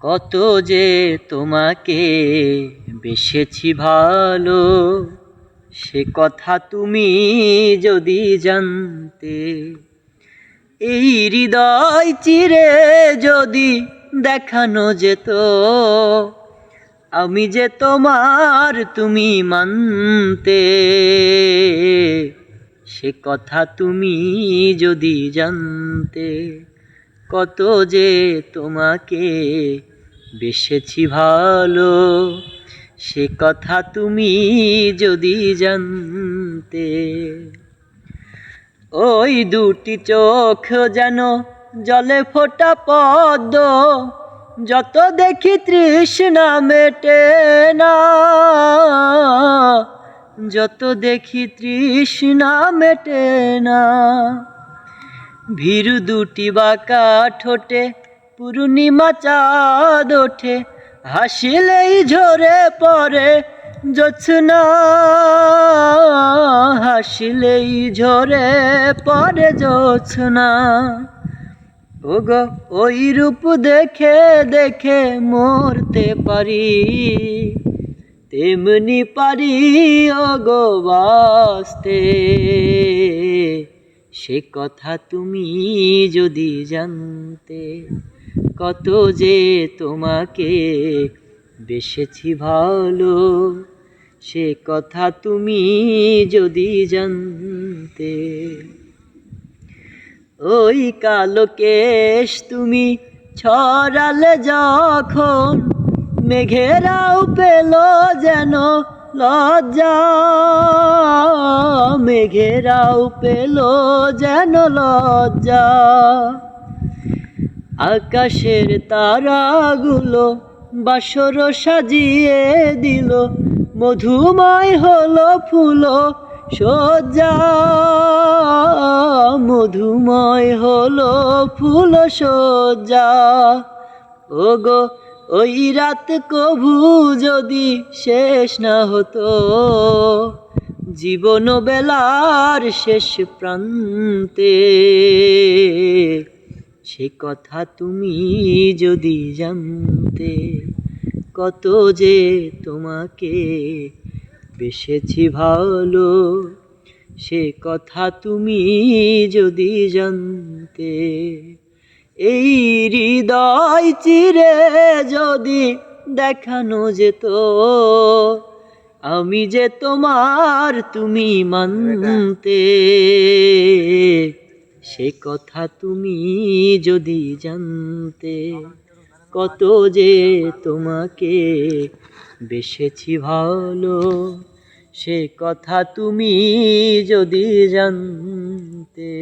কত যে তোমাকে বেসেছি ভালো, সে কথা তুমি যদি জানতে। এই হৃদয় চিরে যদি দেখানো যেত, আমি যে তোমার তুমি মানতে। সে কথা তুমি যদি জানতে, কত যে তোমাকে বেসেছি ভালো, সে কথা তুমি যদি জানতে। ওই দুটি চোখ যেন জলে ফোটা পদ্ম, যত দেখি তৃষ্ণা মেটে না, যত দেখি তৃষ্ণা মেটে না। ভীরু দুটি বাঁকা ঠোঁটে পূর্ণিমা চাঁদ ওঠে, হাসিলেই ঝরে পড়ে জোছনা, হাসিলেই ঝরে পড়ে জোছনা। ওগো ওই রূপ দেখে দেখে মরতে পারি, তেমনি পারি ওগো বাঁচতে। সে কথা তুমি যদি জানতে, কত যে তোমাকে বেসেছি ভালো, সে কথা তুমি যদি জানতে। ওই কালো কেশ তুমি ছড়ালে যখন, মেঘেরাও পেল যেন লজ্জা, মেঘেরাও পেল যেন লজ্জা। আকাশের তারাগুলো বাসর সাজিয়ে দিল, মধুময় হলো ফুল সজ্জা, মধুময় হলো ফুল সজ্জা। ওগো ওই রাত কভু যদি শেষ না হতো, জীবন বেলার শেষ প্রান্তে। সে কথা তুমি যদি জানতে, কত যে তোমাকে বেসেছি ভালো, সে কথা তুমি যদি জানতে। এই হৃদয় চিরে যদি দেখানো যেত, আমি যে তোমার তুমি মানতে। সে কথা তুমি যদি জানতে, কত যে তোমাকে বেসেছি ভালো, সে কথা তুমি যদি জানতে।